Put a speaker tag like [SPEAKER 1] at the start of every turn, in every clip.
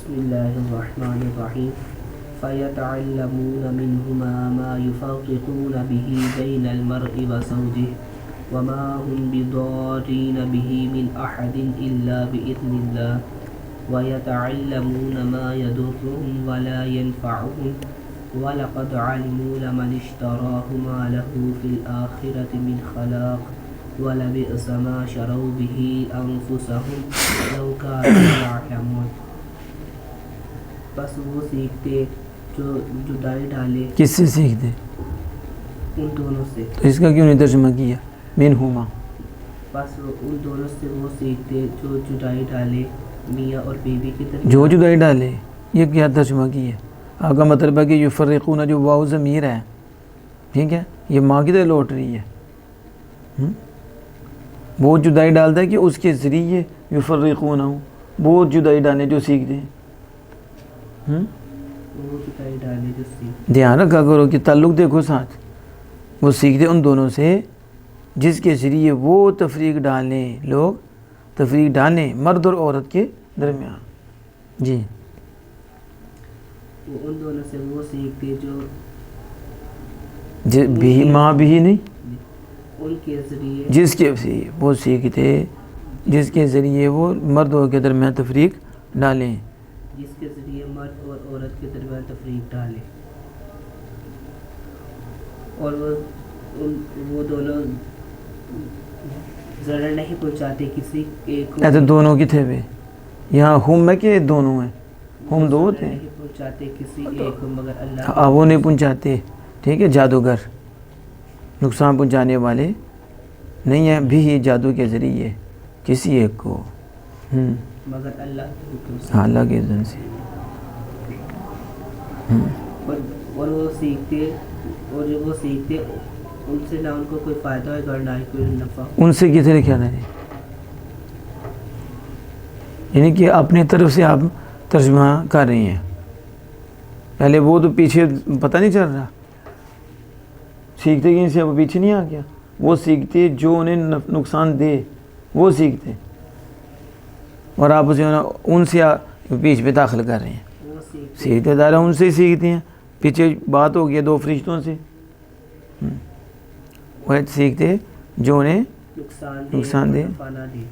[SPEAKER 1] بسم اللہ الرحمن الرحیم فَيَتَعَلَّمُونَ مِنْهُمَا مَا يُفَرِّقُونَ بِهِ بَيْنَ الْمَرْءِ وَزَوْجِهِ وَمَا هُمْ بِضَارِّينَ بِهِ مِنْ أَحَدٍ إِلَّا بِإِذْنِ اللَّهِ وَيَتَعَلَّمُونَ مَا يَضُرُّهُمْ وَلَا يَنْفَعُهُمْ وَلَقَدْ عَلِمُوا لَمَنِ اشْتَرَاهُ مَا لَهُ فِي الْآخِرَةِ مِنْ خَلَاقٍ وَلَبِئْسَ مَا شَرَوْا بِهِ أَنفُسَهُمْ لَوْ كَانُوا يَعْلَمُونَ۔ بس وہ سیکھتے جو جدائی ڈالے۔
[SPEAKER 2] کس سے سیکھتے؟
[SPEAKER 1] ان دونوں سے۔
[SPEAKER 2] تو اس کا کیوں نہیں ترجمہ کیا منہما؟
[SPEAKER 1] بس ان دونوں سے وہ سیکھتے جو جدائی ڈالے میاں اور بیوی کی طرف۔
[SPEAKER 2] جو جدائی ڈالے، یہ کیا ترجمہ کی ہے؟ آپ کا مطلب ہے کہ یفرقون جو واو ضمیر ہے، ٹھیک ہے، یہ ماں کی طرح لوٹ رہی ہے۔ وہ جدائی ڈالتا ہے کہ اس کے ذریعے یفرقون وہ جدائی ڈالیں جو سیکھتے ہیں۔
[SPEAKER 1] وہ جدائی ڈالے جو سیکھتے۔
[SPEAKER 2] دھیان رکھا کرو کہ تعلق دیکھو ساتھ، وہ سیکھتے ان دونوں سے جس کے ذریعے وہ تفریق ڈالیں، لوگ تفریق ڈالیں مرد اور عورت کے درمیان۔ جی،
[SPEAKER 1] وہ ان دونوں سے وہ سیکھتے جو
[SPEAKER 2] بھی ماں بھی نہیں،
[SPEAKER 1] ان کے ذریعے
[SPEAKER 2] جس کے وہ سیکھتے جس کے ذریعے وہ مرد اور کے درمیان تفریق ڈالیں،
[SPEAKER 1] جس کے ذریعے مرد اور عورت کے درمیان تفریق ڈالے، اور وہ دونوں ضرر نہیں پہنچاتے کسی ایک کو۔
[SPEAKER 2] ایسے دونوں کی تھے بھی یہاں ہم ہے کہ دونوں ہیں؟ ہم دو تھے۔
[SPEAKER 1] نہیں پہنچاتے کسی ایک کو مگر اللہ۔
[SPEAKER 2] وہ نہیں پہنچاتے، ٹھیک ہے، جادوگر نقصان پہنچانے والے نہیں ہیں بھی جادو کے ذریعے کسی ایک کو،
[SPEAKER 1] مگر اللہ کے حکم سے،
[SPEAKER 2] اللہ کے اذن سے۔
[SPEAKER 1] اور وہ سیکھتے، اور جو وہ سیکھتے ان سے نہ ان کو کوئی فائدہ ہوگا اور نہ ہی کوئی نفع۔
[SPEAKER 2] ان سے کس طرح کیا ہے، یعنی کہ اپنی طرف سے آپ ترجمہ کر رہی ہیں، پہلے وہ تو پیچھے پتہ نہیں چل رہا، سیکھتے کہ ان سے وہ پیچھے نہیں آ گیا، وہ سیکھتے جو انہیں نقصان دے وہ سیکھتے، اور آپ اسے ان سے بیچ پہ داخل کر رہے ہیں۔
[SPEAKER 1] وہ
[SPEAKER 2] سیکھتے دارہ ان سے ہی سیکھتے ہیں، پیچھے بات ہو گیا دو فرشتوں سے، وہ سیکھتے جو انہیں نقصان دے۔
[SPEAKER 1] نفع نہ دے۔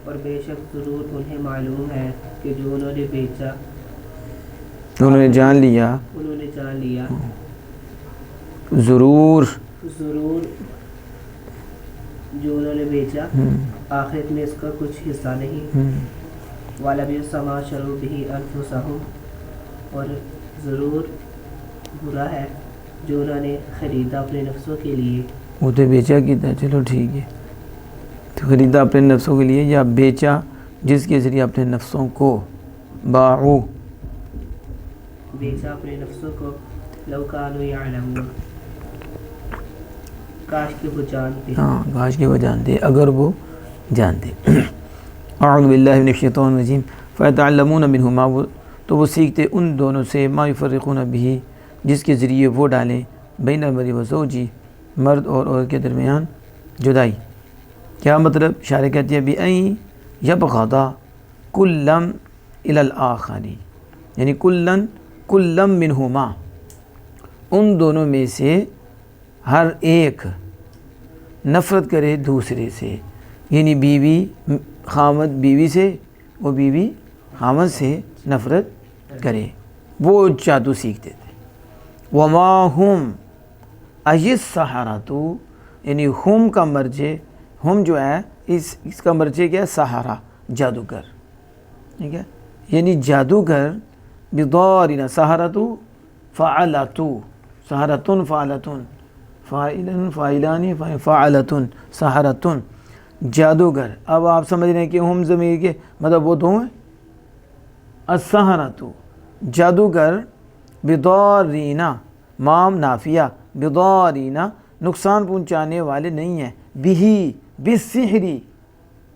[SPEAKER 1] اور بے شک ضرور انہیں معلوم ہے کہ جو انہوں نے بیچا،
[SPEAKER 2] انہوں نے جان لیا، ضرور
[SPEAKER 1] جو انہوں نے بیچا آخرت میں اس کا کچھ حصہ نہیں۔ وَلَبِئْسَ مَا شَرَوْا بِهِ أَنفُسَهُمْ، اور ضرور برا ہے جو انہوں نے خریدا اپنے نفسوں کے لیے۔
[SPEAKER 2] وہ تو بیچا کی تھا، چلو ٹھیک ہے، تو خریدا اپنے نفسوں کے لیے یا بیچا جس کے ذریعے اپنے نفسوں کو، باعو
[SPEAKER 1] بیچا اپنے نفسوں کو، لو کانوا یعلمون، کاش کہ وہ جانتے۔
[SPEAKER 2] ہاں، کاش کہ وہ جانتے، اگر وہ جانتے۔ اعوذ باللہ من الشیطان الرجیم۔ فیتعلمون منہما، تو وہ سیکھتے ان دونوں سے، ما یفرقون بہ، جس کے ذریعے وہ ڈالیں بین المرء و زوجہ، مرد اور عورت کے درمیان جدائی۔ کیا مطلب؟ شارح کہتی ہے بِأَن یبغضا کلا الی الآخر، یعنی کلا منہما، ان دونوں میں سے ہر ایک نفرت کرے دوسرے سے، یعنی بیوی خامد بیوی سے، وہ بیوی خامد سے نفرت کرے، وہ جادو سیکھتے تھے۔ وما ہم السحرۃ، یعنی ہم کا مرجع، ہم جو ہے اس کا مرجع کیا ہے؟ سحرہ، جادوگر، ٹھیک ہے، یعنی جادوگر بضارین، سحرۃ فعلۃ، سحرۃ فعلۃ، فاعلن فاعلان فاعلۃ، سحرۃ، جادوگر۔ اب آپ سمجھ رہے ہیں کہ ہم ضمیر کے مطلب وہ دو ہیں، السحرۃ جادوگر، بضارین مام نافیہ، بضارین نقصان پہنچانے والے نہیں ہیں، بھی بالسحری،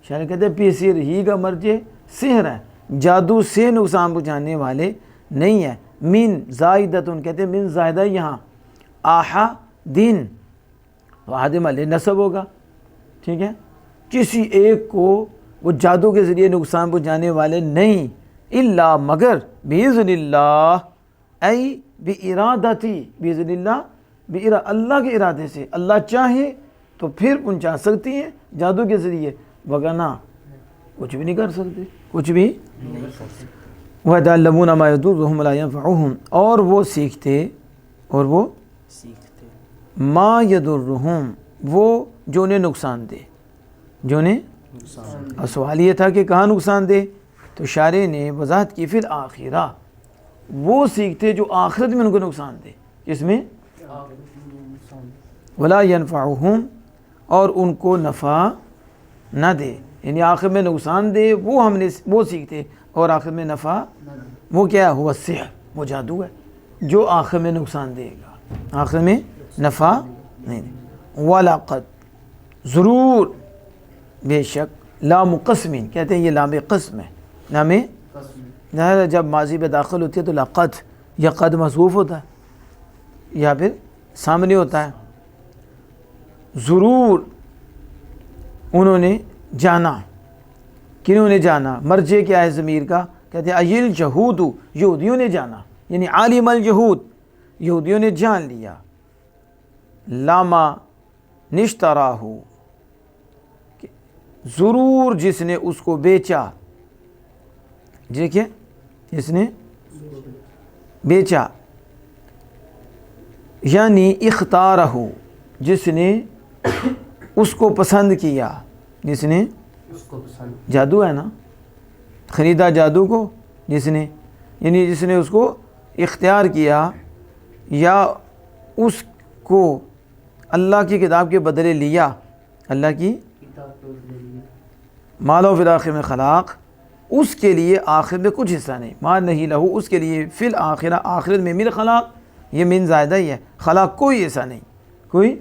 [SPEAKER 2] شاعر کہتے ہیں بسحر، ہی کا مرجع سحر ہے، جادو سے نقصان پہنچانے والے نہیں ہیں۔ من زائدتن، کہتے ہیں من زائدہ یہاں آہا دن، آدم علیہ نصب ہوگا، ٹھیک ہے، کسی ایک کو وہ جادو کے ذریعے نقصان پہنچانے والے نہیں، الا مگر باذن اللہ، ای بارادتی، باذن اللہ اللہ کے ارادے سے، اللہ چاہے تو پھر پہنچا سکتی ہیں جادو کے ذریعے، وگرنہ کچھ بھی نہیں کر سکتے، کچھ بھی نہیں کر سکتے۔ وَيَتَعَلَّمُونَ مَا يَضُرُّهُمْ وَلَا يَنفَعُهُمْ، اور وہ سیکھتے ما يَضُرُّهُمْ، وہ جو انہیں نقصان دے، جو انہیں اور سوال یہ تھا کہ کہاں نقصان دے، تو شارع نے وضاحت کی فی الآخرہ، وہ سیکھتے جو آخرت میں ان کو نقصان دے، کس میں؟ ولا ينفعهم، اور ان کو نفع نہ دے، یعنی آخر میں نقصان دے وہ سیکھتے، اور آخر میں نفع، وہ کیا ہے؟ ہوا السحر، وہ جادو ہے جو آخر میں نقصان دے گا، آخر میں نفع نہیں دے۔ وَلَقَدْ، ضرور، بے شک، لام قسمین کہتے ہیں، یہ لام قسم ہے، لام جب ماضی پہ داخل ہوتی ہے تو لقد یا قد محذوف ہوتا ہے یا پھر سامنے ہوتا ہے۔ ضرور انہوں نے جانا، کنہوں نے جانا؟ مرجع کیا ہے ضمیر کا؟ کہتے ہیں ایل جہود، یہودیوں نے جانا، یعنی عالم الجہود، یہودیوں نے جان لیا، لاما نشتراہ، ضرور جس نے اس کو بیچا، دیکھیں جس نے بیچا، یعنی اختارہ، جس نے اس کو پسند کیا، جس نے جادو ہے نا، خریدا جادو کو جس نے، یعنی جس نے اس کو اختیار کیا یا اس کو اللہ کی کتاب کے بدلے لیا، اللہ کی مالو فی الآخر میں خلاق، اس کے لیے آخر میں کچھ حصہ نہیں، ما نہیں لہو، اس کے لیے فی الآخرہ، آخرت میں من خلاق، یہ من زائدہ ہی ہے، خلاق کوئی حصہ نہیں، کوئی،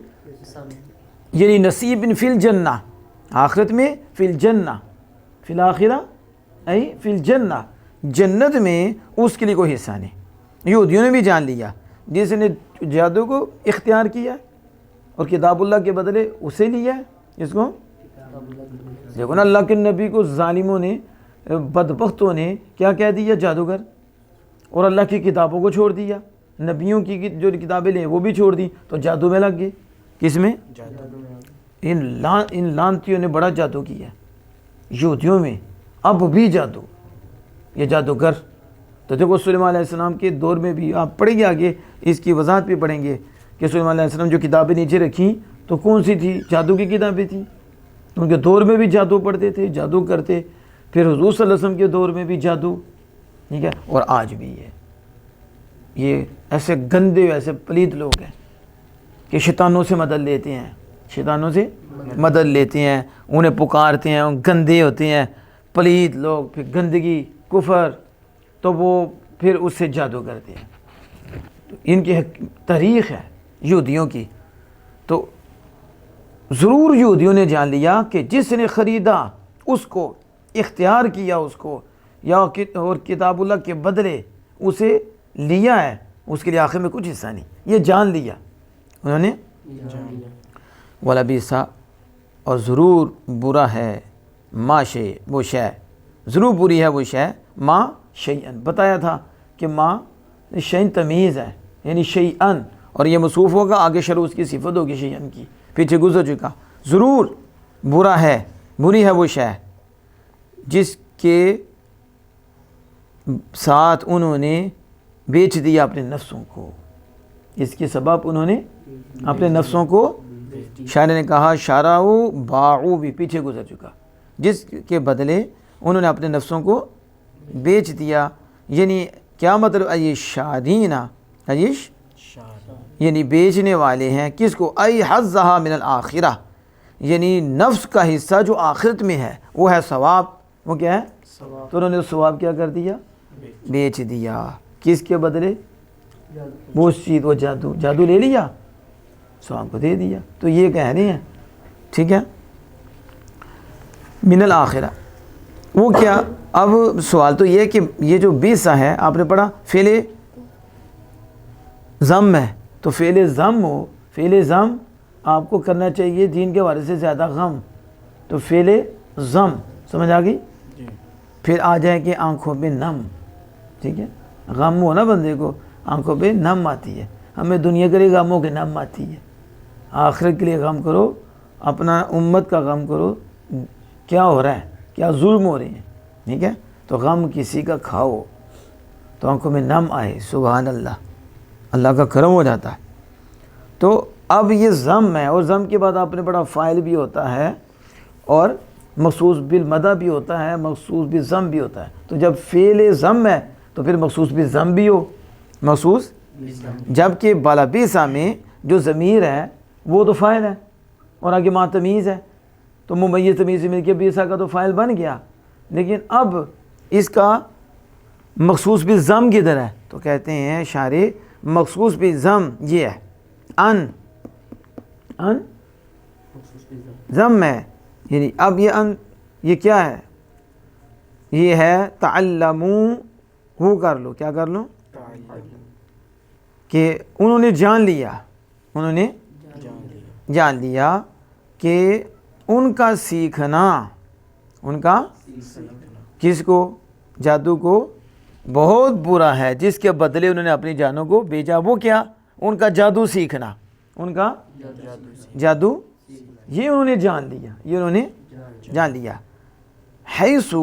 [SPEAKER 2] یعنی نصیب فی الجنہ، آخرت میں فی الجنہ، فی الآخرہ ای فی الجنہ، جنت میں اس کے لیے کوئی حصہ نہیں۔ یہودیوں نے بھی جان لیا، جس نے جادو کو اختیار کیا اور کتاب اللہ کے بدلے اسے لیا ہے، اس کو دیکھو نا، اللہ کے نبی کو ظالموں نے، بدبختوں نے کیا کہہ دیا؟ جادوگر، اور اللہ کی کتابوں کو چھوڑ دیا، نبیوں کی جو کتابیں لیں وہ بھی چھوڑ دی، تو جادو میں لگ گئے، کس میں؟ ان لانتیوں نے بڑا جادو کیا یہودیوں میں، اب بھی جادو، یہ جادوگر۔ تو دیکھو سلیمان علیہ السلام کے دور میں بھی، آپ پڑھیں گے آگے اس کی وضاحت بھی پڑھیں گے کہ سلیمان علیہ السلام جو کتابیں نیچے رکھیں تو کون سی تھی؟ جادو کی کتابیں تھیں، ان کے دور میں بھی جادو پڑھتے تھے، جادو کرتے، پھر حضور صلی اللہ علیہ وسلم کے دور میں بھی جادو، ٹھیک ہے، اور آج بھی ہے۔ یہ ایسے گندے، ایسے پلید لوگ ہیں کہ شیطانوں سے مدد لیتے ہیں، شیطانوں سے مدد لیتے ہیں، انہیں پکارتے ہیں، گندے ہوتے ہیں پلید لوگ، پھر گندگی، کفر، تو وہ پھر اس سے جادو کرتے ہیں۔ تو ان کی تاریخ ہے یہودیوں کی۔ تو ضرور یہودیوں نے جان لیا کہ جس نے خریدا اس کو، اختیار کیا اس کو، یا اور کتاب اللہ کے بدلے اسے لیا ہے، اس کے لیے آخر میں کچھ حصہ نہیں، یہ جان لیا انہوں نے۔ وَلَبِئْسَ، اور ضرور برا ہے، ما شے، وہ شے، ضرور بری ہے وہ شے، ما شیئن، بتایا تھا کہ ما شیئن تمیز ہے، یعنی شیئن، اور یہ موصوف ہوگا، آگے شروع اس کی صفت ہوگی شیئن کی، پیچھے گزر چکا۔ ضرور برا ہے، بری ہے وہ شے جس کے ساتھ انہوں نے بیچ دیا اپنے نفسوں کو، اس کے سبب انہوں نے اپنے نفسوں کو، شاعر نے کہا شارعو باعو، بھی پیچھے گزر چکا، جس کے بدلے انہوں نے اپنے نفسوں کو بیچ دیا، یعنی کیا مطلب؟ ایش شارینہ، ایش یعنی بیچنے والے ہیں، کس کو؟ ای حظھا من الآخرہ، یعنی نفس کا حصہ جو آخرت میں ہے، وہ ہے ثواب، وہ کیا ہے؟ تو انہوں نے ثواب کیا کر دیا؟ بیچ دیا، کس کے بدلے؟ وہ چیز، وہ جادو لے لیا، ثواب کو دے دیا۔ تو یہ کہہ رہے ہیں، ٹھیک ہے، من الآخرہ، وہ کیا؟ اب سوال تو یہ کہ یہ جو بیسا ہے، آپ نے پڑھا فعل ضم ہے، تو فعل ضم ہو، فعل ضم آپ کو کرنا چاہیے دین کے حوالے سے زیادہ غم، تو فعل ضم سمجھ آ گئی؟ پھر آ جائے کہ آنکھوں پہ نم، ٹھیک ہے، غم ہو نا بندے کو، آنکھوں پہ نم آتی ہے. ہمیں دنیا کے لیے غموں کے نم آتی ہے، آخرت کے لیے غم کرو، اپنا امت کا غم کرو، کیا ہو رہا ہے، کیا ظلم ہو رہے ہیں، ٹھیک ہے. تو غم کسی کا کھاؤ تو آنکھوں میں نم آئے، سبحان اللہ، اللہ کا کرم ہو جاتا ہے. تو اب یہ ضم ہے، اور ضم کے بعد آپ نے بڑا فاعل بھی ہوتا ہے اور مخصوص بالمدح بھی ہوتا ہے، مخصوص بالضم بھی ہوتا ہے. تو جب فعل ضم ہے تو پھر مخصوص بالضم بھی ہو، مخصوص، جبکہ بالا بیسا میں جو ضمیر ہے وہ تو فاعل ہے اور آگے ماں تمیز ہے، تو ممیز تمیز سے مل کے بیسا کا تو فاعل بن گیا. لیکن اب اس کا مخصوص بالضم کدھر ہے؟ تو کہتے ہیں شارح مخصوص بالضم یہ ہے، ان ضم ہے. یعنی اب یہ ان، یہ کیا ہے؟ یہ ہے تعلموا، ہو کر لو، کیا کر لو؟ کہ انہوں نے جان لیا، انہوں نے جان لیا کہ ان کا سیکھنا، ان کا کس کو؟ جادو کو، بہت برا ہے، جس کے بدلے انہوں نے اپنی جانوں کو بیچا. وہ کیا؟ ان کا جادو سیکھنا، ان کا جادو، یہ انہوں نے جان لیا، یہ انہوں نے جان لیا. حیث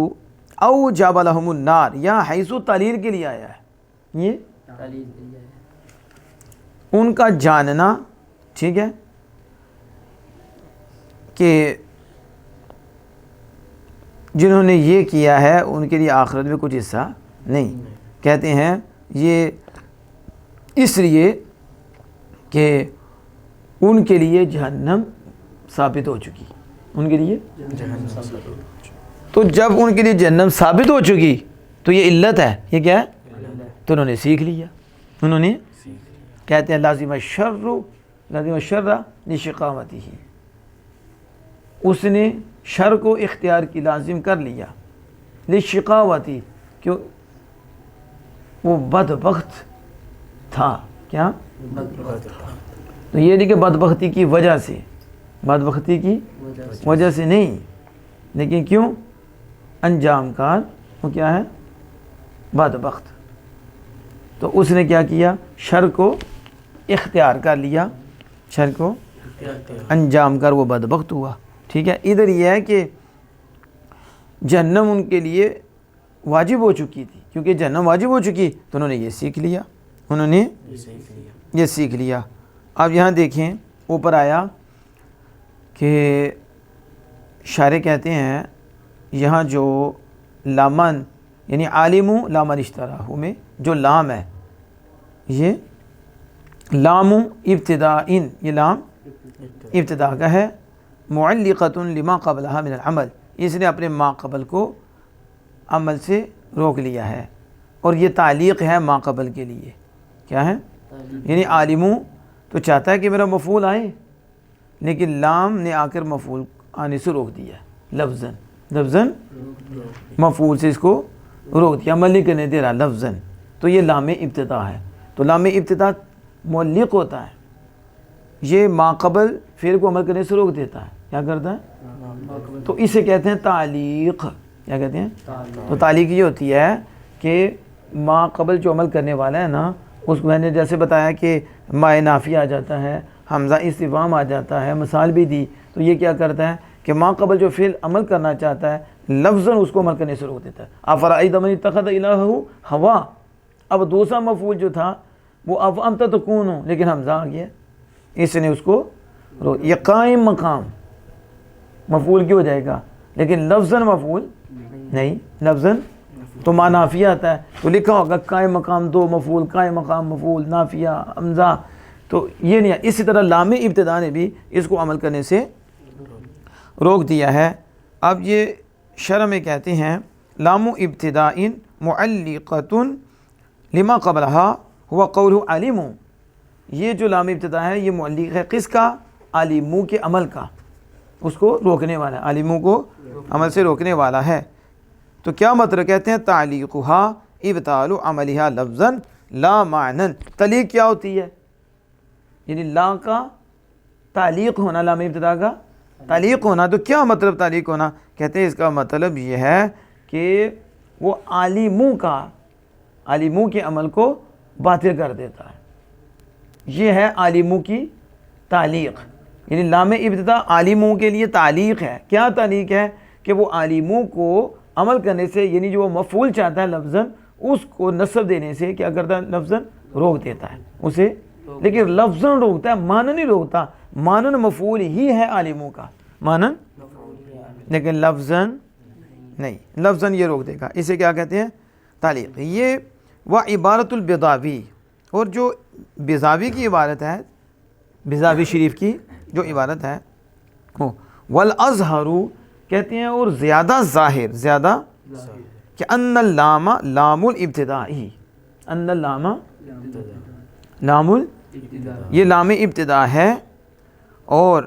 [SPEAKER 2] او جاب لہم النار، یا حیث تعلیل کے لیے آیا ہے، یہ ان کا جاننا، ٹھیک ہے، کہ جنہوں نے یہ کیا ہے ان کے لیے آخرت میں کچھ حصہ نہیں. کہتے ہیں یہ اس لیے کہ ان کے لیے جہنم ثابت ہو چکی، ان کے لیے تو جب ان کے لیے جہنم ثابت ہو چکی تو یہ علت ہے، یہ کیا ہے؟ تو انہوں نے سیکھ لیا، انہوں نے، کہتے ہیں لازم الشر لشقاوتہ، اس نے شر کو اختیار کی، لازم کر لیا، لشقاوتی، کیوں؟ وہ بدبخت تھا. کیا؟ تو یہ نہیں کہ بدبختی کی وجہ سے، بدبختی کی وجہ سے نہیں، لیکن کیوں؟ انجام کار وہ کیا ہے؟ بدبخت. تو اس نے کیا کیا؟ شر کو اختیار کر لیا، شر کو انجام کر وہ بدبخت ہوا. ٹھیک ہے. ادھر یہ ہے کہ جہنم ان کے لیے واجب ہو چکی تھی، کیونکہ جہنم واجب ہو چکی تو انہوں نے یہ سیکھ لیا، انہوں نے یہ سیکھ لیا. اب یہاں دیکھیں اوپر آیا کہ شارح کہتے ہیں یہاں جو لامن یعنی عالم لامن اشتراہ میں جو لام ہے، یہ لام ابتداء، یہ لام ابتدا کا ہے، معلقۃ لما قبلها من العمل، اس نے اپنے ما قبل کو عمل سے روک لیا ہے، اور یہ تعلیق ہے ما قبل کے لیے. کیا ہے؟ یعنی عالم تو چاہتا ہے کہ میرا مفعول آئے، لیکن لام نے آ کر مفعول آنے سے روک دیا، لفظاً مفعول سے اس کو روک دیا، عمل نہیں کرنے دے رہا لفظاً. تو یہ لام ابتدا ہے. تو لام ابتدا معلق ہوتا ہے، یہ ما قبل فعل کو عمل کرنے سے روک دیتا ہے. کیا کرتا ہے؟ تو اسے کہتے ہیں تعلیق. کیا کہتے ہیں؟ تو تعلیق یہ ہوتی ہے کہ ما قبل جو عمل کرنے والا ہے نا، اس کو میں نے جیسے بتایا کہ ما نافی آ جاتا ہے، حمزہ استفہام آ جاتا ہے، مثال بھی دی. تو یہ کیا کرتا ہے کہ ما قبل جو فعل عمل کرنا چاہتا ہے لفظاً اس کو عمل کرنے سے روک دیتا ہے. افرأیت من اتخذ الہہ ہوا، اب دوسرا مفعول جو تھا وہ افانت تکون، لیکن حمزہ آ گیا، اس نے اس کو روک. یہ قائم مقام مفعول کی ہو جائے گا، لیکن لفظاً مفعول نہیں، لفظاً تو ما نافیہ آتا ہے، تو لکھا ہوگا قائم مقام دو مفعول، قائم مقام مفعول، نافیہ حمزہ. تو یہ نہیں ہے. اسی طرح لام ابتدا نے بھی اس کو عمل کرنے سے روک دیا ہے. اب یہ شرح میں کہتے ہیں لام ابتداء معلقۃ لما قبلها هو قوله علم. یہ جو لام ابتدا ہے یہ معلق ہے کس کا؟ علمو کے عمل کا، اس کو روکنے والا ہے، علمو کو عمل سے روکنے والا ہے. تو کیا مطلب؟ کہتے ہیں تعلیقها ابطال عملها لفظا لا معنى. تعلیق کیا ہوتی ہے؟ یعنی لا کا تعلیق ہونا، لام ابتدا کا تعلیق ہونا. تو کیا مطلب تعلیق ہونا؟ کہتے ہیں اس کا مطلب یہ ہے کہ وہ عالموں کے عمل کو باطل کر دیتا ہے. یہ ہے عالموں کی تعلیق، یعنی لام ابتدا عالموں کے لیے تعلیق ہے. کیا تعلیق ہے؟ کہ وہ عالموں کو عمل کرنے سے، یعنی جو وہ مفعول چاہتا ہے لفظاً، اس کو نصب دینے سے کیا کرتا ہے؟ لفظاً روک دیتا ہے اسے، لیکن لفظاً روکتا ہے، مانن نہیں روکتا. مانن مفعول ہی ہے عالموں کا، مانن، لیکن لفظاً نہیں، لفظاً یہ روک دے گا. اسے کیا کہتے ہیں؟ تعلیق. یہ وہ عبارت البضاوی، اور جو بضاوی کی عبارت ہے، بضاوی شریف کی جو عبارت ہے، والازہر کہتے ہیں اور زیادہ ظاہر، زیادہ کہ ان اللام لام الابتدائی، ان اللام لام یہ لام ابتدا ہے، اور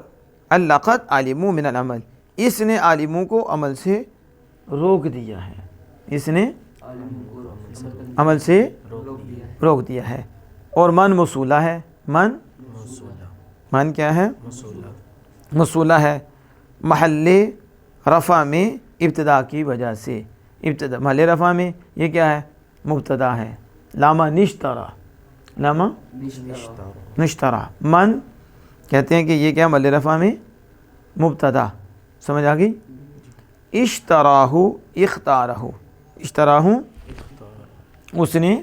[SPEAKER 2] علقت عالموں من العمل، اس نے عالموں کو عمل سے روک دیا ہے، اس نے عمل سے روک دیا ہے. اور من موصولہ ہے، من کیا ہے؟ موصولہ ہے محل رفع میں ابتدا کی وجہ سے. ابتدا محل رفع میں یہ کیا ہے؟ مبتدا ہے. لاما نشترا، لاما نشترا. من کہتے ہیں کہ یہ کیا محل رفع میں مبتدا. سمجھ آ گئی؟ اشتراہ اختارہ، اشتراہ اس نے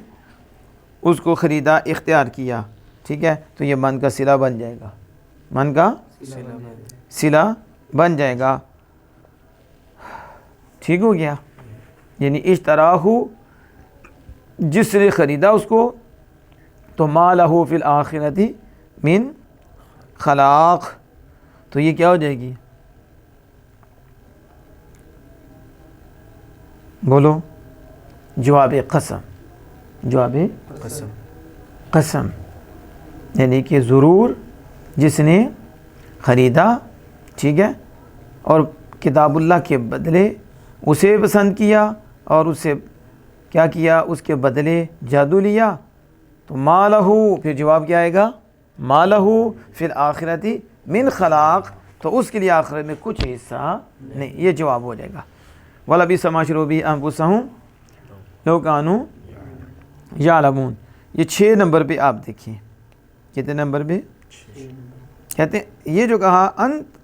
[SPEAKER 2] اس کو خریدا، اختیار کیا. ٹھیک ہے، تو یہ من کا صلہ بن جائے گا، من کا صلہ بن جائے گا. ٹھیک ہو گیا؟ یعنی اشتراہ جس نے خریدا اس کو، تو ما لہ فی الآخرۃ من خلاق، تو یہ کیا ہو جائے گی؟ بولو. جواب قسم، جواب قسم، یعنی کہ ضرور جس نے خریدا، ٹھیک ہے، اور کتاب اللہ کے بدلے اسے پسند کیا اور اسے کیا کیا؟ اس کے بدلے جادو لیا، تو ما لہو، پھر جواب کیا آئے گا؟ ما لہو فی الآخرۃ من خلاق، تو اس کے لیے آخرت میں کچھ حصہ نہیں. یہ جواب ہو جائے گا. وَلَبِئْسَ مَا شَرَوْا بِهِ أَنفُسَهُمْ لَوْ كَانُوا يَعْلَمُونَ. یہ 6 نمبر پہ آپ دیکھیں، کتنے نمبر پہ؟ کہتے ہیں یہ جو کہا انت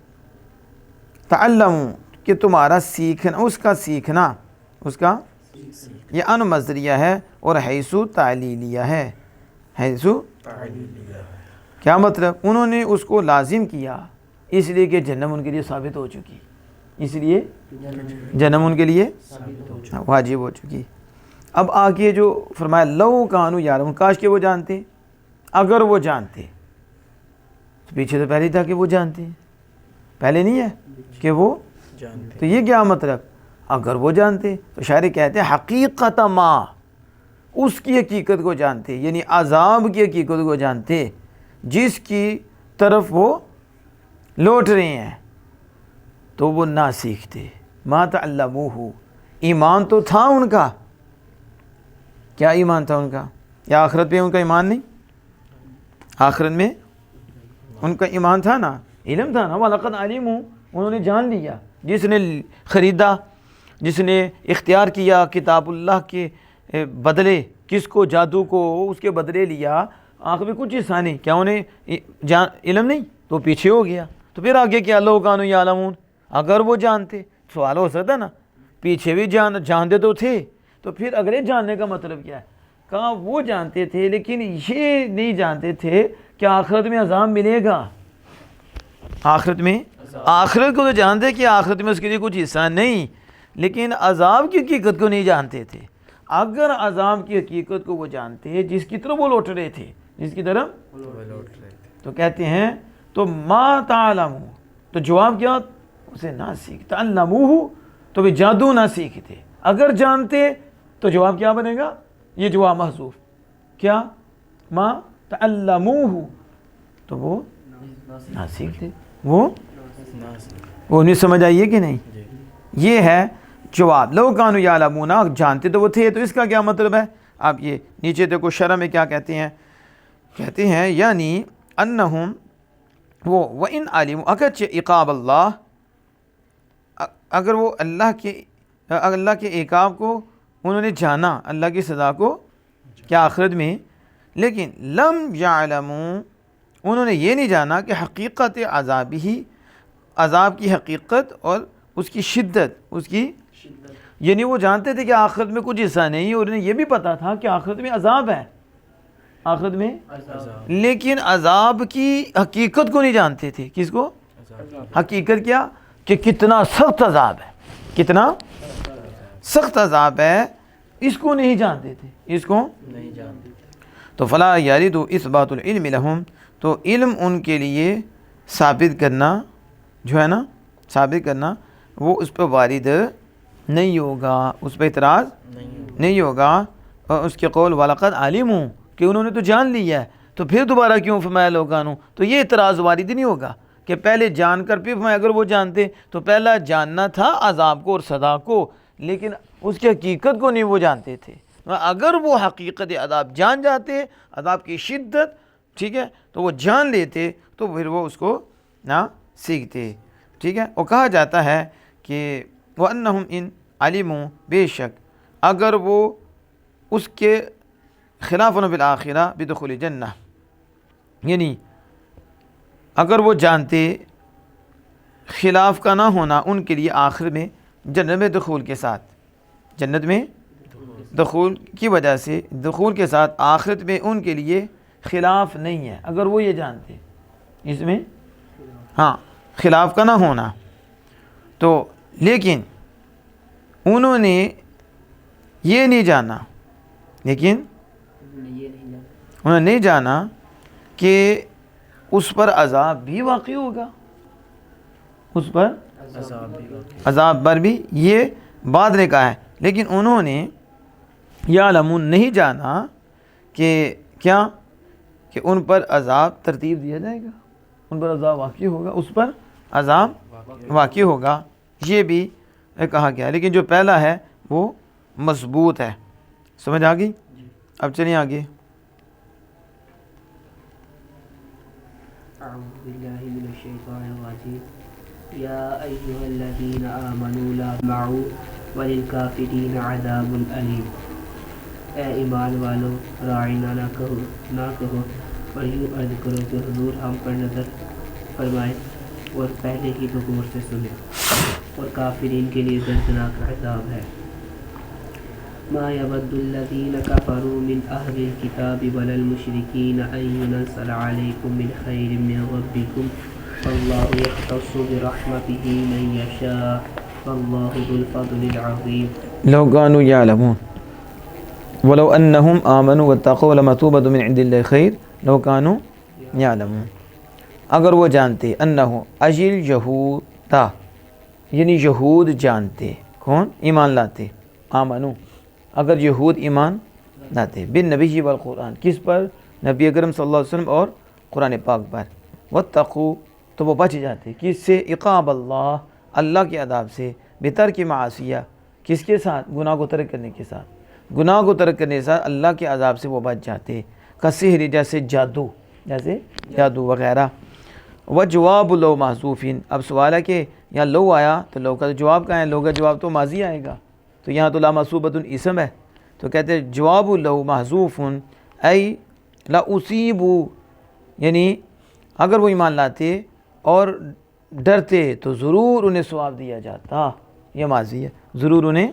[SPEAKER 2] تعلموا، کہ تمہارا سیکھنا، اس کا سیکھنا، اس کا یہ ان مصدریہ ہے اور حیثو تعلیلیہ ہے. حیثو کیا مطلب؟ انہوں نے اس کو لازم کیا اس لیے کہ جہنم ان کے لیے ثابت ہو چکی، اس لیے جہنم ان کے لیے واجب ہو چکی. اب آگے جو فرمایا لو کانوا یعلمون، کاش کہ وہ جانتے، اگر وہ جانتے. تو پیچھے تو پہلے ہی تھا کہ وہ جانتے ہیں، پہلے نہیں ہے کہ وہ جانتے. تو یہ کیا مطلب؟ اگر وہ جانتے. تو شاعر کہتے ہیں حقیقت ما، اس کی حقیقت کو جانتے، یعنی عذاب کی حقیقت کو جانتے جس کی طرف وہ لوٹ رہے ہیں، تو وہ نہ سیکھتے. ما تعلموہ، ایمان تو تھا ان کا. کیا ایمان تھا ان کا؟ یا آخرت پہ ان کا ایمان نہیں؟ آخرت میں ان کا ایمان تھا نا، علم تھا نا. وَلَقَدْ عَلِمُوا، انہوں نے جان لیا. جس نے خریدا، جس نے اختیار کیا کتاب اللہ کے بدلے، کس کو؟ جادو کو اس کے بدلے لیا، آخر میں کچھ حصہ نہیں. کیا انہیں علم نہیں؟ تو پیچھے ہو گیا. تو پھر آگے کیا؟ لو کانوا یعلمون، اگر وہ جانتے. سوال ہو سکتا نا، پیچھے بھی جانتے تو تھے، تو پھر اگلے جاننے کا مطلب کیا ہے؟ کہا وہ جانتے تھے لیکن یہ نہیں جانتے تھے کہ آخرت میں عذاب ملے گا. آخرت میں، آخرت کو تو جانتے کہ آخرت میں اس کے لیے کچھ حصہ نہیں، لیکن عذاب کی حقیقت کو نہیں جانتے تھے. اگر عذاب کی حقیقت کو وہ جانتے جس کی طرف وہ لوٹ رہے تھے، جس کی طرف تو کہتے ہیں تو ما تعلموا، تو جواب کیا؟ اسے نہ سیکھ. تعلموہ، تو بھی جادو نہ سیکھتے. اگر جانتے تو جواب کیا بنے گا؟ یہ جواب محذوف. کیا؟ ما تعلموہ، تو وہ نہ سیکھتے، وہ نہیں. سمجھ آئیے کہ نہیں؟ یہ ہے جواب. لو کانوا یعلمون، جانتے تو وہ تھے. تو اس کا کیا مطلب ہے؟ آپ یہ نیچے دیکھو شرح میں کیا کہتے ہیں. کہتے ہیں یعنی انہم وہ وَإِنْ عَلِمُوا، اگرچہ عقاب اللہ، اگر وہ اللہ کے عقاب کو انہوں نے جانا، اللہ کی سزا کو کیا آخرت میں، لیکن لم یعلموا انہوں نے یہ نہیں جانا کہ حقیقت عذاب کی حقیقت اور اس کی شدت، یعنی وہ جانتے تھے کہ آخرت میں کچھ حصہ نہیں، اور انہیں یہ بھی پتا تھا کہ آخرت میں عذاب ہے، آخرت میں، لیکن عذاب کی حقیقت کو نہیں جانتے تھے۔ کس کو؟ حقیقت کیا؟ کہ کتنا سخت عذاب ہے، کتنا سخت عذاب ہے، اس کو نہیں جانتے تھے، اس کو نہیں جانتے تھے۔ تو فلا یارد اثبات العلم لہم، تو علم ان کے لیے ثابت کرنا جو ہے نا، ثابت کرنا وہ اس پہ وارد نہیں ہوگا، اس پہ اعتراض نہیں ہوگا۔ اور اس کے قول وَلَقَدْ عَلِمُوا، کہ انہوں نے تو جان لیا ہے، تو پھر دوبارہ کیوں فرمایا لوگانوں، تو یہ اعتراض وارد نہیں ہوگا کہ پہلے جان کر پھر فرمایا۔ اگر وہ جانتے تو پہلا جاننا تھا عذاب کو اور سزا کو، لیکن اس کی حقیقت کو نہیں وہ جانتے تھے۔ اگر وہ حقیقت عذاب جان جاتے، عذاب کی شدت، ٹھیک ہے، تو وہ جان لیتے تو پھر وہ اس کو نہ سیکھتے، ٹھیک ہے۔ اور کہا جاتا ہے کہ وَأَنَّهُمْ إِنْ عَلِمُوا، بے شک اگر وہ اس کے خلاف بالآخرہ بدخول جنہ، یعنی اگر وہ جانتے خلاف کا نہ ہونا ان کے لیے آخر میں جنت میں دخول کے ساتھ، جنت میں دخول کی وجہ سے، دخول کے ساتھ آخرت میں ان کے لیے خلاف نہیں ہے، اگر وہ یہ جانتے اس میں ہاں خلاف کا نہ ہونا، تو لیکن انہوں نے یہ نہیں جانا، لیکن انہوں نے نہیں جانا کہ اس پر عذاب بھی واقع ہوگا، اس پر عذاب پر بھی، یہ بعد نے کہا ہے، لیکن انہوں نے یعلمون نہیں جانا کہ کیا، کہ ان پر عذاب ترتیب دیا جائے گا، ان پر عذاب واقع ہوگا، اس پر عذاب واقع ہوگا، یہ بھی کہا گیا، لیکن جو پہلا ہے وہ مضبوط ہے۔ سمجھ آ گئی؟ اب چلیے آگے۔
[SPEAKER 1] اعوذ باللہ من الشیطان الرجیم یا ایہا الذین آمنوا لا تسمعوا وللکافرین عذاب علیم، اے ایمان والو راعنا نہ کہو اور یوں عرض کرو کہ حضور ہم پر نظر فرمائے اور پہلے ہی تو غور سے سنے، اور کافرین کے لیے دردناک عذاب ہے۔ ما يود الذين كفروا من أهل الكتاب ولا المشركين أن ينزل عليكم من خير من ربكم والله يختص برحمته من يشاء والله ذو الفضل العظيم
[SPEAKER 2] لو كانوا يعلمون ولو أنهم آمنوا واتقوا لمثوبة من عند الله خير لو كانوا يعلمون، اگر وہ جانتے، انہو اجل یہودا، یعنی یہود جانتے، کون؟ ایمان لاتے، آمنو، اگر یہود ایمان لاتے، بن نبی والقرآن، کس پر؟ نبی اکرم صلی اللہ علیہ وسلم اور قرآن پاک پر، واتقوا، تو وہ بچ جاتے، کس سے؟ عقاب اللہ، اللہ کے عذاب سے، بترک معاصیہ، کس کے ساتھ؟ گناہ کو ترک کرنے کے ساتھ، گناہ کو ترک کرنے کے ساتھ اللہ کے عذاب سے وہ بچ جاتے، کسحر، جیسے جادو وغیرہ۔ وجواب لو محذوفین، اب سوال ہے کہ یہاں لو آیا تو لو کا جواب کہاں ہے؟ لو کا جواب تو ماضی آئے گا، تو یہاں تو لا مصوبۃ اسم ہے، تو کہتے ہیں جواب لو محذوف ای لا اصیبو، یعنی اگر وہ ایمان لاتے اور ڈرتے تو ضرور انہیں ثواب دیا جاتا، یہ ماضی ہے، ضرور انہیں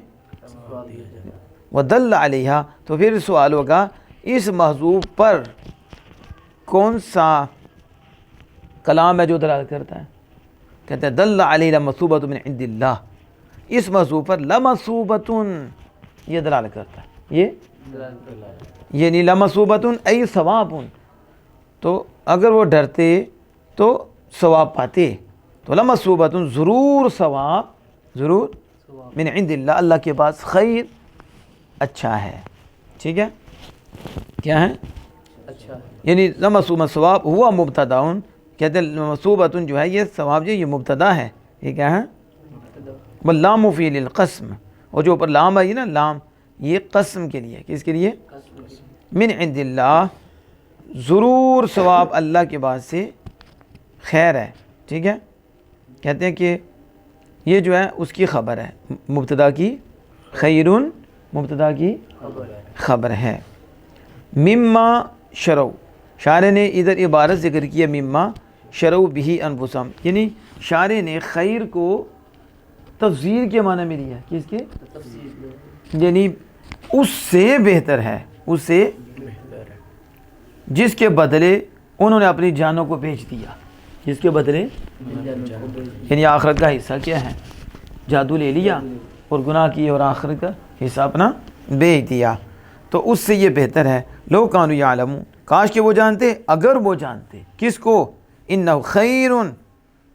[SPEAKER 2] ودل علیہا، تو پھر سوال ہوگا اس محذوف پر کون سا کلام ہے جو دلالت کرتا ہے؟ کہتے ہیں دل علیہ لمثوبۃ من عند اللہ، اس محذوف پر لمثوبۃ یہ دلالت کرتا ہے، یہ یعنی لمثوبۃ ای ثواب، تو اگر وہ ڈرتے تو ثواب پاتے، تو لمثوبۃ ضرور ثواب، ضرور من عند اللہ، اللہ کے پاس خیر اچھا ہے، ٹھیک ہے، کیا ہے؟ اچھا، یعنی لمثوبۃ ثواب ہوا مبتدا، کہتے ہیں لمثوبۃ جو ہے یہ ثواب جو یہ مبتدا ہے، یہ کیا ہے؟ واللام فی للقسم، اور جو اوپر لام آئی نا، لام یہ قسم کے لیے، کس کے لیے؟ من عند اللہ، ضرور ثواب اللہ کے بعد سے خیر ہے، ٹھیک ہے۔ کہتے ہیں کہ یہ جو ہے اس کی خبر ہے، مبتدا کی خیرن مبتدا کی خبر ہے۔ مما شرو، شارع نے ادھر عبارت ذکر کیا مما شرو بھی انفسہم، یعنی شارع نے خیر کو تفضیل کے معنی میں لیا، کس کے؟ یعنی اس سے بہتر ہے، اس سے جس کے بدلے انہوں نے اپنی جانوں کو بیچ دیا، جس کے بدلے یعنی آخرت کا حصہ کیا ہے؟ جادو لے لیا اور گناہ کیے اور آخرت کا حصہ اپنا بیچ دیا، تو اس سے یہ بہتر ہے۔ لو کانوا یعلمون، کاش کہ وہ جانتے، اگر وہ جانتے کس کو؟ انہ خیرن،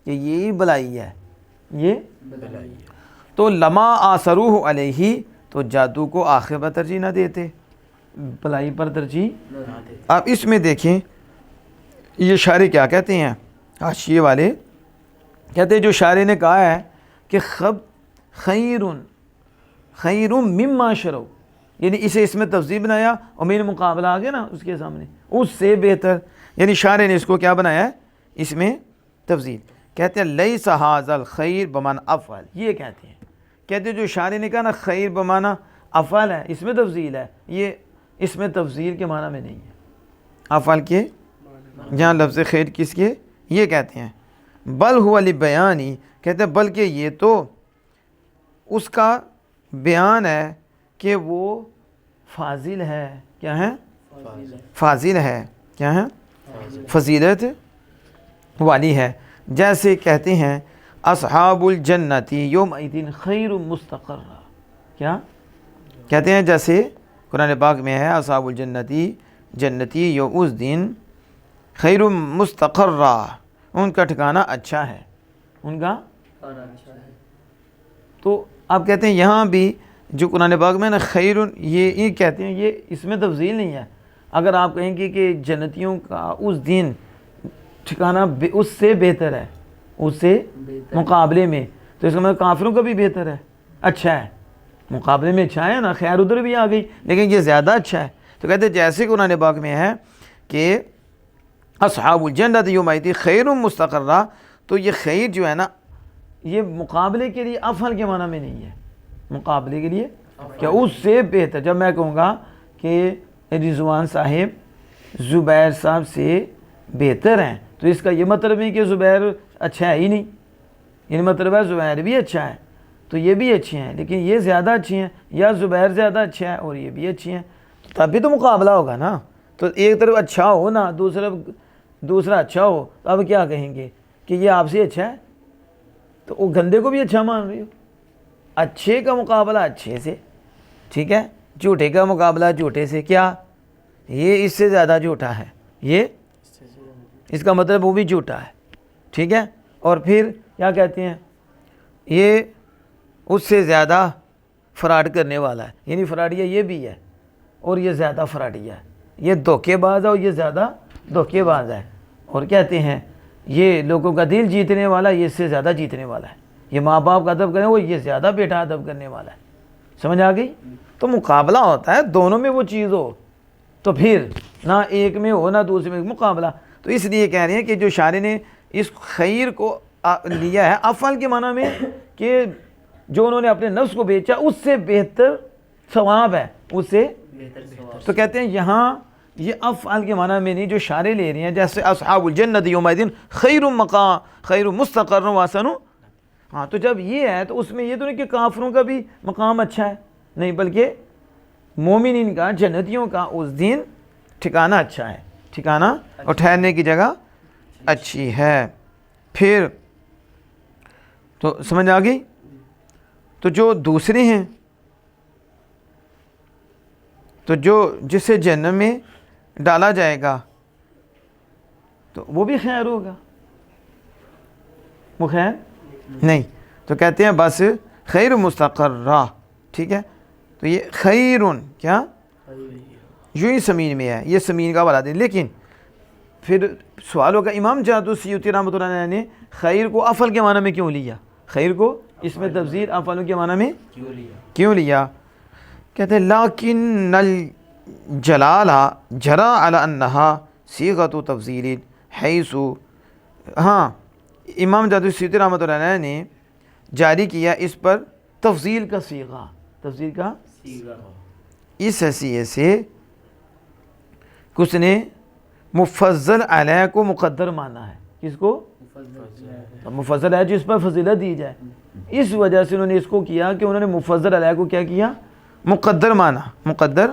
[SPEAKER 2] کہ یہی بلائی ہے، یہ تو لما آثروہ علیہ، تو جادو کو آخرت پر ترجیح نہ دیتے، بلائی پر ترجیح۔ آپ اس میں دیکھیں یہ شارع کیا کہتے ہیں، حاشیے والے کہتے ہیں جو شارع نے کہا ہے کہ خیر مما شرو، یعنی اسے اس میں تفضیل بنایا اور میرے مقابلہ آ گیا نا اس کے سامنے، اس سے بہتر، یعنی شارع نے اس کو کیا بنایا ہے؟ اس میں تفضیل۔ کہتے ہیں لیس ھذا الخیر بمعنی افعل، یہ کہتے ہیں جو شارع نے کہا نا خیر بمعنی افعل ہے، اس میں تفضیل ہے، یہ اس میں تفضیل کے معنی میں نہیں ہے، افعل کے جہاں لفظ خیر کس کے؟ یہ کہتے ہیں بل ہوا لبیانی، کہتے ہیں بلکہ یہ تو اس کا بیان ہے کہ وہ فاضل ہے، کیا ہے؟ فاضل ہے، کیا ہے؟ فضیلت والی ہے۔ جیسے کہتے ہیں اصحاب الجنتی یومئذ خیر مستقرا، کیا کہتے ہیں؟ جیسے قرآن پاک میں ہے اصحاب الجنتی، جنتی یوم اس دن خیر مستقرا، ان کا ٹھکانہ اچھا ہے، ان کا۔ تو آپ کہتے ہیں یہاں بھی جو قرآن پاک میں نا خیر، یہ کہتے ہیں یہ اس میں تفضیل نہیں ہے۔ اگر آپ کہیں گے کہ جنتیوں کا اس دن ٹھکانہ اس سے بہتر ہے، اس سے مقابلے میں، تو اس کا مطلب کافروں کا بھی بہتر ہے، اچھا ہے، مقابلے میں اچھا ہے نا، خیر ادھر بھی آ گئی لیکن یہ زیادہ اچھا ہے۔ تو کہتے ہیں جیسے قرآن پاک میں ہے کہ اصحاب الجنت یومئذ خیر مستقرا، تو یہ خیر جو ہے نا یہ مقابلے کے لیے افعل کے معنی میں نہیں ہے، مقابلے کے لیے کیا اس سے بہتر۔ جب میں کہوں گا کہ رضوان صاحب زبیر صاحب سے بہتر ہیں، تو اس کا یہ مطلب نہیں کہ زبیر اچھا ہے ہی نہیں، یعنی مطلب ہے زبیر بھی اچھا ہے تو یہ بھی اچھے ہیں، لیکن یہ زیادہ اچھی ہیں، یا زبیر زیادہ اچھا ہے اور یہ بھی اچھی ہیں، تب بھی تو مقابلہ ہوگا نا۔ تو ایک طرف اچھا ہو نا، دوسرا اچھا ہو، تو اب کیا کہیں گے کہ یہ آپ سے اچھا ہے، تو وہ گندے کو بھی اچھا مان رہی ہو۔ اچھے کا مقابلہ اچھے سے، ٹھیک ہے، جھوٹے کا مقابلہ جھوٹے سے، کیا یہ اس سے زیادہ جھوٹا ہے، یہ اس کا مطلب وہ بھی جھوٹا ہے، ٹھیک ہے۔ اور پھر کیا کہتے ہیں، یہ اس سے زیادہ فراڈ کرنے والا ہے، یعنی فراڈیا یہ بھی ہے اور یہ زیادہ فراڈیا ہے، یہ دھوکے باز ہے اور یہ زیادہ دھوکے باز ہے۔ اور کہتے ہیں یہ لوگوں کا دل جیتنے والا یہ اس سے زیادہ جیتنے والا ہے، یہ ماں باپ کا ادب کریں وہ یہ زیادہ بیٹا ادب کرنے والا ہے۔ سمجھ آ گئی؟ تو مقابلہ ہوتا ہے، دونوں میں وہ چیز ہو، تو پھر نہ ایک میں ہو نہ دوسرے میں، مقابلہ۔ تو اس لیے کہہ رہے ہیں کہ جو شارع نے اس خیر کو لیا ہے افعل کے معنی میں کہ جو انہوں نے اپنے نفس کو بیچا اس سے بہتر ثواب ہے، اس سے تو کہتے ہیں یہاں یہ افعال کے معنی میں نہیں جو شارع لے رہے ہیں، جیسے اصحاب الجنت یومئذ خیر مقام خیر مستقر واحسن۔ ہاں تو جب یہ ہے تو اس میں یہ تو نہیں کہ کافروں کا بھی مقام اچھا ہے، نہیں، بلکہ مومنین کا، جنتیوں کا اس دن ٹھکانہ اچھا ہے، ٹھکانہ اور ٹھہرنے کی جگہ اچھی ہے۔ پھر تو سمجھ آ گئی؟ تو جو دوسرے ہیں تو جو جسے جہنم میں ڈالا جائے گا تو وہ بھی خیر ہوگا، وہ خیر نہیں، تو کہتے ہیں بس خیر مستقرہ، ٹھیک ہے۔ تو یہ خیرن کیا یوں ہی سمین میں ہے، یہ سمین کا والا دے، لیکن پھر سوال ہوگا امام جلال السیوطی رحمۃ اللہ علیہ نے خیر کو افعل کے معنی میں کیوں لیا، خیر کو اس میں تفضیل افعل کے معنی میں کیوں لیا؟ کہتے ہیں لیکن الجلالہ جرا علی انہا صیغۃ تفضیل حیث، ہاں امام جلال السیوطی رحمۃ اللہ علیہ نے جاری کیا اس پر تفضیل کا صیغہ، تفضیل کا اس حیثیت سے کہ اس نے مفضل علیہ کو مقدر مانا ہے. کس کو؟ مفضل علیہ جس پر فضیلت دی جائے. اس وجہ سے انہوں نے اس کو کیا کہ انہوں نے مفضل علیہ کو کیا کیا؟ مقدر مانا، مقدر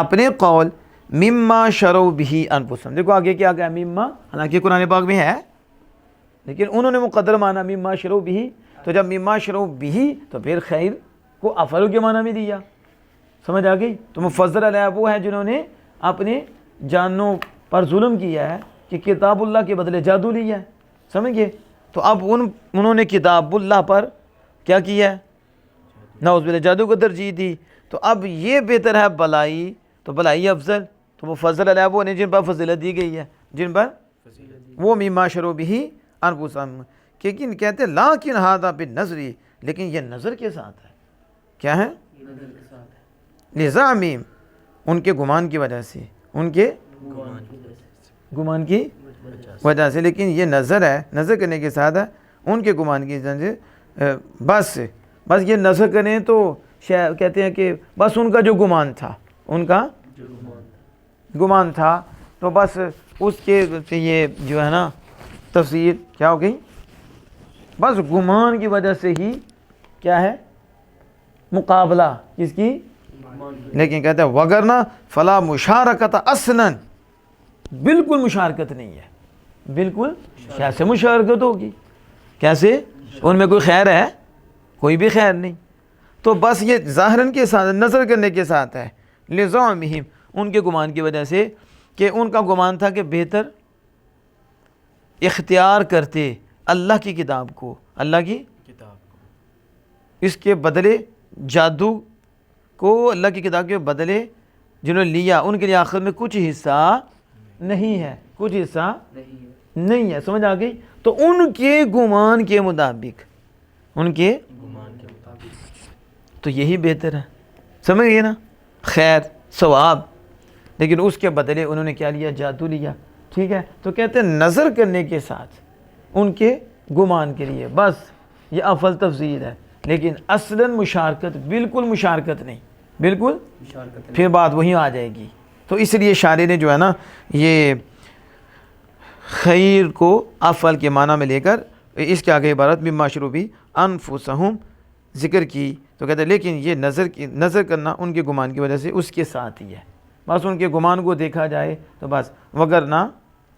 [SPEAKER 2] اپنے قول مما شرعوا به انفسهم. دیکھو آگے کیا گیا مما، حالانکہ قرآن پاک میں ہے لیکن انہوں نے مقدر مانا مما شرعوا به. تو جب مما شرعوا به تو پھر خیر کو افعل کے معنی میں دیا. سمجھ آ گئی؟ تو مفضل علیہ وہ ہے جنہوں نے اپنے جانوں پر ظلم کیا ہے کہ کتاب اللہ کے بدلے جادو لیا ہے. سمجھ گئے؟ تو اب انہوں نے کتاب اللہ پر کیا کیا ہے؟ نعوذ باللہ جادو کو ترجیح دی. تو اب یہ بہتر ہے بلائی، تو بلائی افضل. تو مفضل علیہ وہ نہیں جن پر فضیلت دی گئی ہے، جن پر وہ مما شرعوا به انفسهم. لیکن کہتے ہیں لیکن ھذا بالنظر، لیکن یہ نظر کے ساتھ ہے. کیا ہے؟ لزعمہم، ان کے گمان کی وجہ سے، ان کے گمان کی وجہ سے. لیکن یہ نظر ہے، نظر کرنے کے ساتھ ہے ان کے گمان کی وجہ سے. بس یہ نظر کریں تو کہتے ہیں کہ بس ان کا جو گمان تھا، ان کا گمان تھا تو بس اس کے یہ جو ہے نا تفسیر کیا ہو گئی؟ بس گمان کی وجہ سے ہی کیا ہے؟ مقابلہ کس کی؟ لیکن کہتے ہیں وگرنہ فلا مشارکت اصلا، بالکل مشارکت نہیں ہے. بالکل کیسے مشارکت ہوگی؟ کیسے؟ ان میں کوئی خیر ہے؟ کوئی بھی خیر نہیں. تو بس یہ ظاہراً کے ساتھ، نظر کرنے کے ساتھ ہے. لزعمہم، ان کے گمان کی وجہ سے کہ ان کا گمان تھا کہ بہتر اختیار کرتے اللہ کی کتاب کو، اللہ کی کتاب کو، اس کے بدلے جادو کو اللہ کی کتاب کے بدلے جنہوں نے لیا ان کے لیے آخر میں کچھ حصہ نہیں ہے، کچھ حصہ نہیں ہے. سمجھ آ گئی؟ تو ان کے گمان کے مطابق، ان کے تو یہی بہتر ہے. سمجھ گئے نا؟ خیر، ثواب. لیکن اس کے بدلے انہوں نے کیا لیا؟ جادو لیا. ٹھیک ہے؟ تو کہتے ہیں نظر کرنے کے ساتھ ان کے گمان کے لیے بس یہ افضل تفضیل ہے. لیکن اصلاً مشارکت، بالکل مشارکت نہیں، بالکل پھر بات وہیں آ جائے گی. تو اس لیے شارح نے جو ہے نا یہ خیر کو افعل کے معنی میں لے کر اس کے آگے عبارت مما شرعوا به انفسهم ذکر کی. تو کہتے ہیں لیکن یہ نظر کرنا ان کے گمان کی وجہ سے اس کے ساتھ ہی ہے. بس ان کے گمان کو دیکھا جائے تو بس، وگرنہ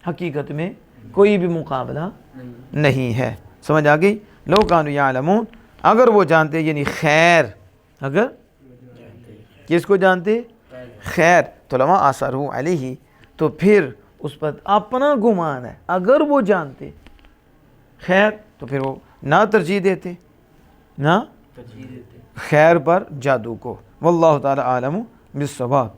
[SPEAKER 2] حقیقت میں کوئی بھی مقابلہ نہیں ہے. سمجھ آ گئی؟ لو کانوا یعلمون، اگر وہ جانتے، یعنی خیر، اگر کس کو جانتے؟ خیر. تو لما آثروا علیہ، تو پھر اس پر اپنا گمان ہے، اگر وہ جانتے خیر تو پھر وہ نہ ترجیح دیتے، نہ خیر پر جادو کو. واللہ تعالی عالم بالصواب.